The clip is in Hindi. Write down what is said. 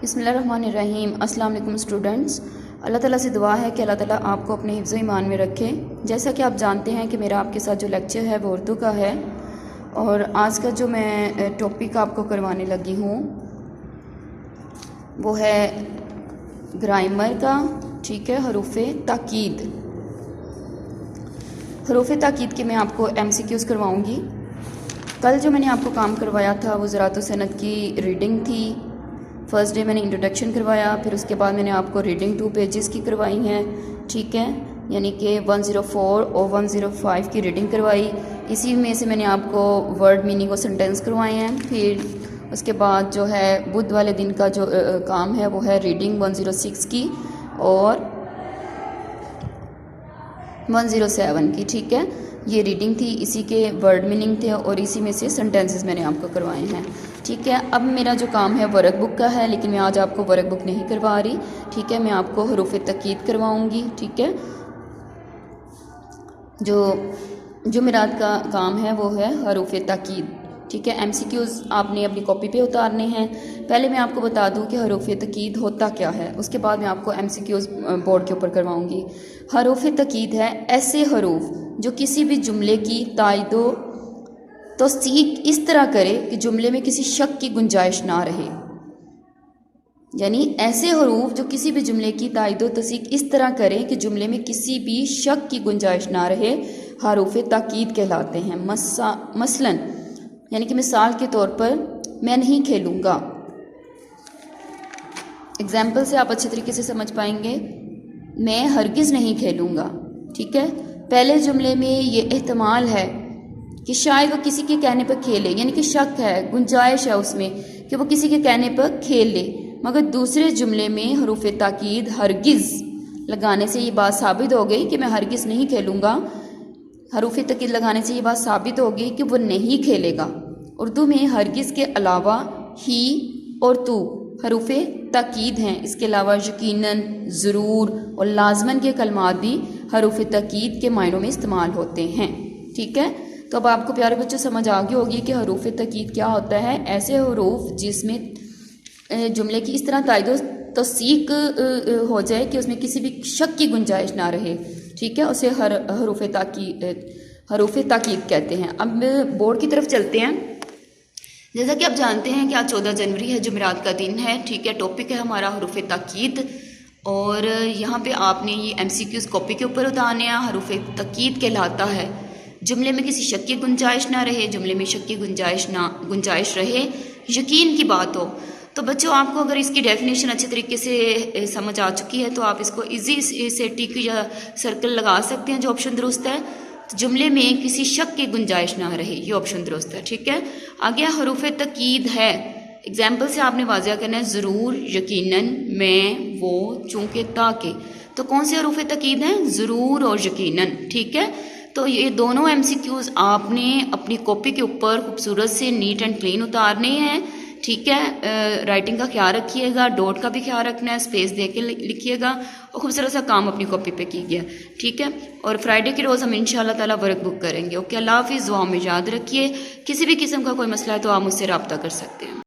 बिस्मिल्लाहिर्रहमानिर्रहीम। अस्सलाम वालेकुम स्टूडेंट्स। अल्लाह ताला से दुआ है कि अल्लाह ताला आपको अपने हिफ्ज़ ईमान में रखे। जैसा कि आप जानते हैं कि मेरा आपके साथ जो लेक्चर है वो उर्दू का है और आज का जो मैं टॉपिक आपको करवाने लगी हूँ वो है ग्रामर का, ठीक है, हरूफ ताकीद। हरूफ ताकीद के मैं आपको MCQs करवाऊँगी। कल जो मैंने आपको काम करवाया था वो ज़रात सनद की रीडिंग थी। फ़र्स्ट डे मैंने इंट्रोडक्शन करवाया, फिर उसके बाद मैंने आपको रीडिंग 2 पेजेस की करवाई हैं, ठीक है, यानी कि 104 और 105 की रीडिंग करवाई। इसी में से मैंने आपको वर्ड मीनिंग और सेंटेंस करवाए हैं। फिर उसके बाद जो है बुध वाले दिन का जो काम है वो है रीडिंग 106 की और 107 की, ठीक है। ये रीडिंग थी, इसी के वर्ड मीनिंग थे और इसी में से सेंटेंसेस मैंने आपको करवाए हैं, ठीक है। अब मेरा जो काम है वर्क बुक का है, लेकिन मैं आज आपको वर्क बुक नहीं करवा रही, ठीक है। मैं आपको हरूफ ताकीद करवाऊँगी, ठीक है। जो मेरा का काम है वो है हरूफ ताकीद, ठीक है। MCQs आपने अपनी कॉपी पे उतारने हैं। पहले मैं आपको बता दूं कि हरूफ ताकीद होता क्या है, उसके बाद मैं आपको MCQs बोर्ड के ऊपर करवाऊंगी। हरूफ ताकीद है ऐसे हरूफ जो किसी भी जुमले की तायदो तौसीक इस तरह करे कि जुमले में किसी शक की गुंजाइश ना रहे। यानी ऐसे हरूफ जो किसी भी जुमले की तायदो तौसीक इस तरह करें कि जुमले में किसी भी शक की गुंजाइश ना रहे, हरूफ ताकीद कहलाते हैं। मसलन यानी कि मिसाल के तौर पर मैं नहीं खेलूँगा। एग्जाम्पल से आप अच्छे तरीके से समझ पाएंगे। मैं हरगिज़ नहीं खेलूँगा, ठीक है। पहले जुमले में ये एहतमाल है कि शायद वो किसी के कहने पर खेले, यानी कि शक है, गुंजाइश है उसमें कि वो किसी के कहने पर खेल ले। मगर दूसरे जुमले में हरूफ ताकीद हरगिज़ लगाने से ये बात साबित हो गई कि मैं हरगिज़ नहीं खेलूँगा। हरूफ ताकीद लगाने से ये बात साबित हो गई कि वो नहीं खेलेगा। उर्दू में हरगिज़ के अलावा ही और तू हरूफ ताकीद हैं। इसके अलावा यकीनन, ज़रूर और लाजमन के कलमात भी हरूफ ताकीद के मायनों में इस्तेमाल होते हैं, ठीक है। तो अब आपको प्यारे बच्चों समझ आ गई होगी कि हरूफ ताकीद क्या होता है। ऐसे हरूफ जिसमें जुमले की इस तरह तायदो तौसीक हो जाए कि उसमें किसी भी शक की गुंजाइश ना रहे, ठीक है, उसे हरूफ ताकीद कहते हैं। अब बोर्ड की तरफ चलते हैं। जैसा कि आप जानते हैं कि आज 14 जनवरी है, जुमेरात का दिन है, ठीक है। टॉपिक है हमारा हरूफ ताकीद और यहाँ पे आपने ये MCQs कॉपी के ऊपर उतारने हैं। हरूफ ताकीद कहलाता है जुमले में किसी शक की गुंजाइश ना रहे, जुमले में शक की गुंजाइश रहे, यकीन की बात हो। तो बच्चों आपको अगर इसकी डेफिनेशन अच्छे तरीके से समझ आ चुकी है तो आप इसको इजी से टिक या सर्कल लगा सकते हैं, जो ऑप्शन दुरुस्त है। तो जुमले में किसी शक की गुंजाइश ना रहे, ये ऑप्शन दुरुस्त है, ठीक है। आगे हरूफ ताकीद है, एग्जाम्पल से आपने वाज़िया करना है, ज़रूर, यकीनन, मैं, वो, चूँकि, ताकि। तो कौन से हरूफ ताकीद हैं? ज़रूर और यकीनन, ठीक है। तो ये दोनों MCQs आपने अपनी कॉपी के ऊपर खूबसूरत से नीट एंड क्लीन उतारने हैं, ठीक है। राइटिंग का ख्याल रखिएगा, डॉट का भी ख्याल रखना है, स्पेस दे के लिखिएगा और खूबसूरत सा काम अपनी कॉपी पे कीजिए, ठीक है। और फ्राइडे के रोज़ हम इंशाल्लाह ताला वर्क बुक करेंगे। ओके, अल्लाह हाफिज़। दुआ में याद रखिए, किसी भी किस्म का कोई मसला है तो आप मुझसे रब्ता कर सकते हैं।